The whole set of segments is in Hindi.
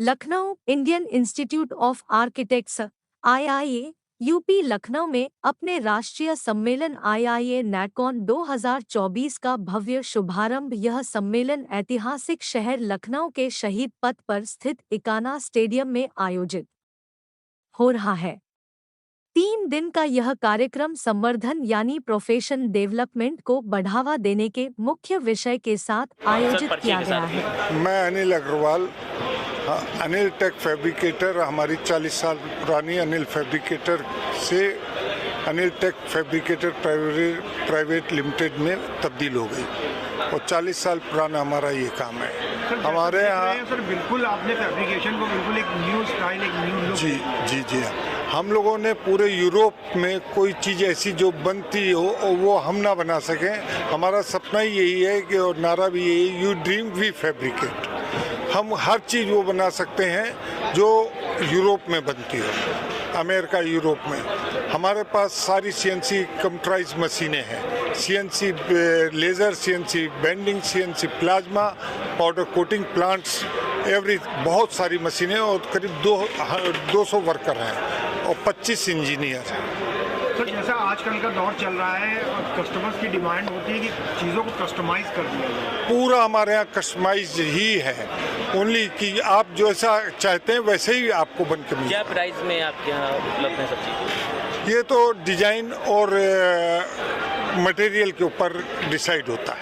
Lucknow Indian institute of architects (IIA) UP Lucknow में अपने राष्ट्रीय सम्मेलन IIA नैटकॉन 2024 का भव्य शुभारंभ। यह सम्मेलन ऐतिहासिक शहर लखनऊ के शहीद पथ पर स्थित इकाना स्टेडियम में आयोजित हो रहा है। 3 दिन का यह कार्यक्रम संवर्धन यानी प्रोफेशन डेवलपमेंट को बढ़ावा देने के मुख्य विषय के साथ आयोजित किया गया है। मैं अनिल अग्रवाल, अनिल टेक फैब्रिकेटर, हमारी 40 साल पुरानी अनिल फैब्रिकेटर से Anil tech fabricator private limited में तब्दील हो गई और 40 साल पुराना हमारा ये काम है। हमारे यहाँ सर बिल्कुल आपने फैब्रिकेशन को बिल्कुल एक न्यू स्टाइल, एक न्यू लुक। जी हम लोगों ने पूरे यूरोप में कोई चीज़ ऐसी जो बनती हो और वो हम ना बना सकें, हमारा सपना ही यही है कि और नारा भी यही है, यू ड्रीम वी फैब्रिकेट। हम हर चीज़ वो बना सकते हैं जो यूरोप में बनती हो, अमेरिका, यूरोप में। हमारे पास सारी CNC कंप्यूटराइज मशीनें हैं, CNC laser, CNC bending, CNC plasma, powder coating plants, बहुत सारी मशीनें और करीब 200 वर्कर हैं और 25 इंजीनियर हैं। तो जैसा आजकल का दौर चल रहा है और कस्टमर्स की डिमांड होती है कि चीज़ों को कस्टमाइज कर दिया जाए, पूरा हमारे यहाँ कस्टमाइज ही है, ओनली कि आप जो ऐसा चाहते हैं वैसे ही आपको बन के मिलेगा। क्या प्राइस में आपके यहाँ उपलब्ध है सब चीज़? ये तो डिजाइन और मटेरियल के ऊपर डिसाइड होता है।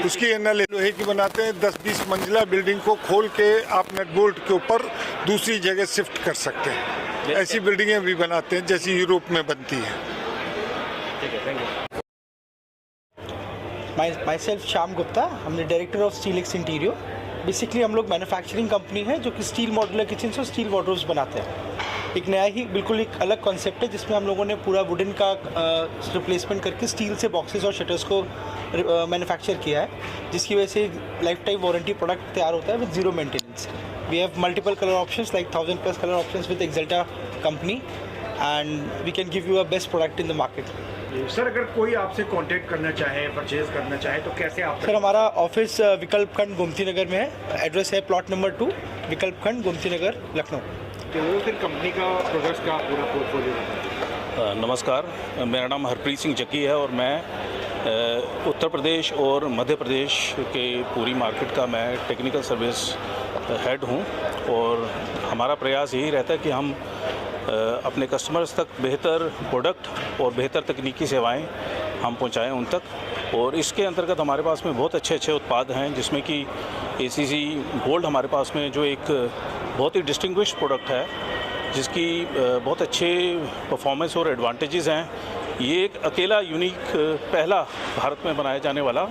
उसकी एनालिसिस लोहे की बनाते हैं, 10-20 मंजिला बिल्डिंग को खोल के आप नट बोल्ट के ऊपर दूसरी जगह शिफ्ट कर सकते हैं। ऐसी बिल्डिंगें भी बनाते हैं जैसी यूरोप में बनती हैं। ठीक है, thank you. Myself Shyam Gupta, हम director of steel X interior. Basically हम लोग मैन्युफैक्चरिंग कंपनी है जो कि स्टील मॉड्यूलर किचन और स्टील वार्डरोब्स बनाते हैं। एक नया ही बिल्कुल एक अलग कॉन्सेप्ट है जिसमें हम लोगों ने पूरा वुडन का रिप्लेसमेंट करके स्टील से बॉक्सेस और शटर्स को मैन्युफैक्चर किया है, जिसकी वजह से लाइफ टाइम वारंटी प्रोडक्ट तैयार होता है with zero maintenance. We have multiple colour options like 1000+ colour options with Axalta company and we can give you a best product in the market. Sir अगर कोई आपसे कांटेक्ट करना चाहे, परचेज करना चाहे तो कैसे आप? सर हमारा ऑफिस विकल्प खंड गोमती नगर में है। एड्रेस है प्लॉट नंबर 2, विकल्प खंड गोमती नगर, लखनऊ। तो वो फिर कंपनी का प्रोडक्ट्स का पूरा पोर्टफोलियो। नमस्कार, मेरा नाम हरप्रीत सिंह जक्की है और मैं उत्तर प्रदेश और मध्य प्रदेश के पूरी मार्केट का मैं टेक्निकल सर्विस हेड हूं और हमारा प्रयास यही रहता है कि हम अपने कस्टमर्स तक बेहतर प्रोडक्ट और बेहतर तकनीकी सेवाएं हम पहुंचाएं उन तक। और इसके अंतर्गत हमारे पास में बहुत अच्छे उत्पाद हैं, जिसमें कि ACC गोल्ड हमारे पास में जो एक बहुत ही डिस्टिंग्विश्ड प्रोडक्ट है, जिसकी बहुत अच्छे परफॉर्मेंस और एडवांटेजेस हैं। ये एक अकेला यूनिक पहला भारत में बनाया जाने वाला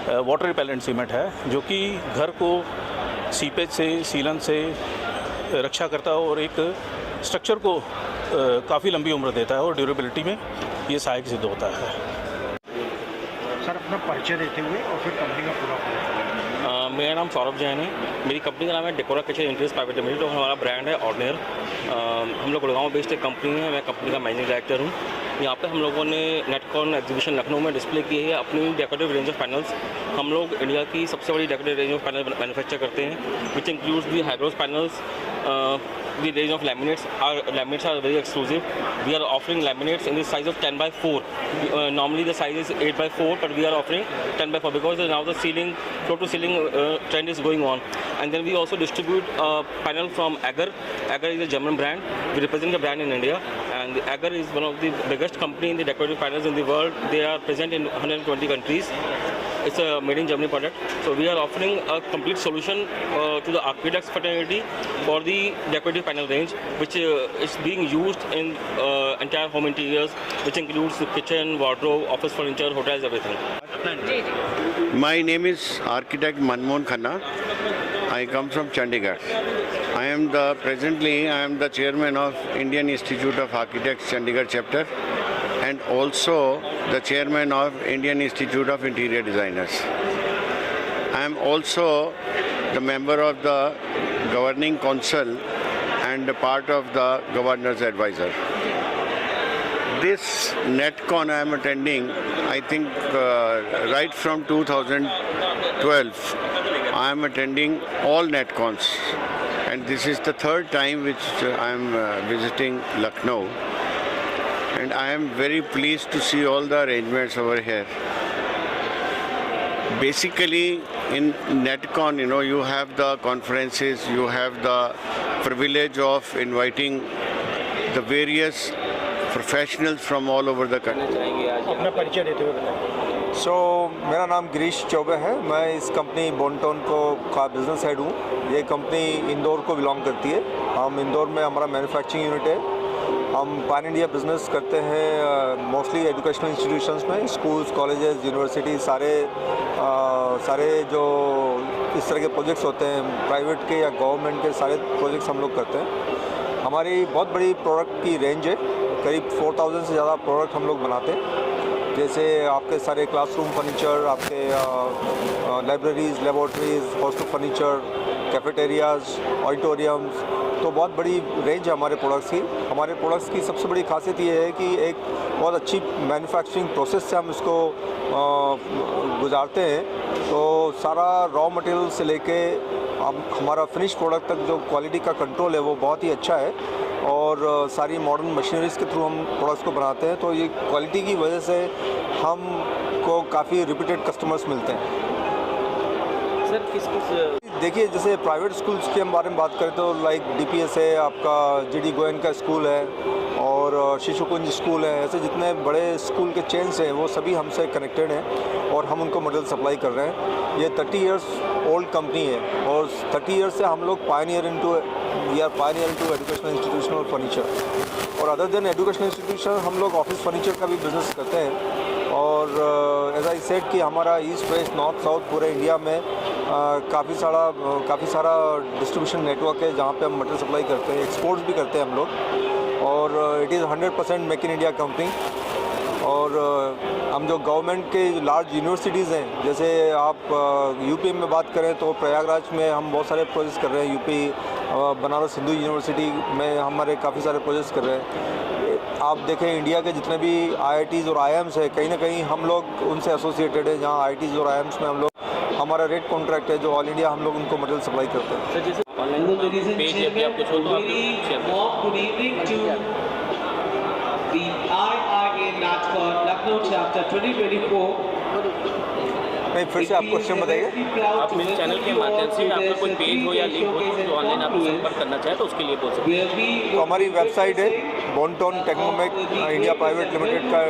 वाटर रिपेलेंट सीमेंट है, जो कि घर को सीपेज से, सीलन से रक्षा करता है और एक स्ट्रक्चर को काफ़ी लंबी उम्र देता है और ड्यूरेबिलिटी में ये सहायक सिद्ध होता है। सर अपना परिचय देते हुए और फिर कंपनी का पूरा। मेरा नाम सौरभ जैन है। मेरी कंपनी का नाम है डेकोरा किचन इंटीरियर्स प्राइवेट लिमिटेड और हमारा ब्रांड है ऑर्डिनर। हम लोग गुड़गांव बेस्ड एक कंपनी है, मैं कंपनी का मैनेजिंग डायरेक्टर हूँ। यहाँ पे हम लोगों ने नेटकॉन एग्जीबिशन लखनऊ में डिस्प्ले की है अपनी डेकोरेटिव रेंज ऑफ पैनल्स। हम लोग इंडिया की सबसे बड़ी decorative range of panel manufacture करते हैं, which includes the hydros panels, the range of laminates. Our laminates are very exclusive. We are offering laminates in the size of 10x4. Normally the size is 8x4, but we are offering 10x4 because now the ceiling, floor to ceiling trend is going on. And then we also distribute a panel from Agar. Agar is a German brand. We represent the brand in India, and Agar is one of the biggest company in the decorative panels in the world. They are present in 120 countries. It's a made in Germany product. So we are offering a complete solution to the architects fraternity for the decorative panel range, which is being used in entire home interiors, which includes the kitchen, wardrobe, office furniture, hotels, everything. My name is architect Manmohan Khanna. I come from Chandigarh. I am the chairman of Indian Institute of Architects Chandigarh chapter, and also the chairman of Indian Institute of Interior Designers. I am also the member of the governing council and a part of the governor's advisor. This NetCon I am attending, I think right from 2012. I am attending all NetCons and this is the third time which I am visiting Lucknow, and I am very pleased to see all the arrangements over here. Basically, in NetCon, you have the conferences, you have the privilege of inviting the various professionals from all over the country. अपना परिचय देते हुए बताएं। मेरा नाम गिरीश चौबे है। मैं इस कंपनी बोनटोन का बिजनेस हेड हूँ। ये कंपनी इंदौर को बिलोंग करती है। हम इंदौर में हमारा मैन्युफैक्चरिंग यूनिट है। हम पैन इंडिया बिजनेस करते हैं मोस्टली एजुकेशनल इंस्टीट्यूशंस में, स्कूल्स, कॉलेजेस, यूनिवर्सिटी, सारे जो इस तरह के प्रोजेक्ट्स होते हैं प्राइवेट के या गवर्नमेंट के, सारे प्रोजेक्ट्स हम लोग करते हैं। हमारी बहुत बड़ी प्रोडक्ट की रेंज है, करीब 4000 से ज़्यादा प्रोडक्ट हम लोग बनाते हैं। जैसे आपके सारे क्लासरूम फर्नीचर, आपके libraries, laboratories, hostel furniture, cafeterias, auditoriums, तो बहुत बड़ी रेंज है हमारे प्रोडक्ट्स की। हमारे प्रोडक्ट्स की सबसे बड़ी खासियत ये है कि एक बहुत अच्छी मैन्युफैक्चरिंग प्रोसेस से हम इसको गुजारते हैं। तो सारा रॉ मटेरियल से लेके हमारा फिनिश प्रोडक्ट तक जो क्वालिटी का कंट्रोल है वो बहुत ही अच्छा है, और सारी मॉडर्न मशीनरीज़ के थ्रू हम प्रोडक्ट्स को बनाते हैं। तो ये क्वालिटी की वजह से हमको काफ़ी रिपीटेड कस्टमर्स मिलते हैं। सर देखिए, जैसे प्राइवेट स्कूल्स के हम बारे में बात करें तो लाइक DPS है, आपका GD गोयनका स्कूल है, और शिशुकुंज स्कूल है। ऐसे जितने बड़े स्कूल के चेन्स हैं वो सभी हमसे कनेक्टेड हैं और हम उनको मटेरियल सप्लाई कर रहे हैं। ये 30 इयर्स ओल्ड कंपनी है, और 30 इयर्स से हम लोग Pioneer into educational institutional furniture. और अदर देन एजुकेशनल इंस्टीट्यूशन हम लोग ऑफिस फर्नीचर का भी बिज़नेस करते हैं। और एज आई सेड कि हमारा ईस्ट वेस्ट नॉर्थ साउथ पूरे इंडिया में काफ़ी सारा डिस्ट्रीब्यूशन नेटवर्क है जहाँ पे हम मटेरियल सप्लाई करते हैं, एक्सपोर्ट्स भी करते हैं हम लोग। और it is 100% make in India company. और हम जो गवर्नमेंट के लार्ज यूनिवर्सिटीज़ हैं, जैसे आप यूपी में बात करें तो प्रयागराज में हम बहुत सारे प्रोजेक्ट्स कर रहे हैं। यूपी बनारस हिंदू यूनिवर्सिटी में हमारे काफ़ी सारे प्रोजेक्ट्स कर रहे हैं। आप देखें इंडिया के जितने भी IITs और IIMs है, कहीं ना कहीं हम लोग उनसे एसोसिएटेड है, जहाँ IITs और IIMs में हम लोग, हमारा रेट कॉन्ट्रैक्ट है जो ऑल इंडिया हम लोग उनको मटेरियल सप्लाई करते हैं। सर जैसे ऑनलाइन पेज है कि आप कुछ हो तो आप शेयर करें। Good evening to the IIA NATCON Lucknow Chapter 2024. नहीं, फिर से आप क्वेश्चन बताइए। आप मेरे चैनल के माध्यम से आपका कोई पेज हो या लिंक हो जो ऑनलाइन आप संपर्क करना चाहें तो उसके लिए बोल सकते हैं। तो हमारी वेबसाइट है बोनटोन टेक्नोमेक इंडिया प्राइवेट लिमिटेड का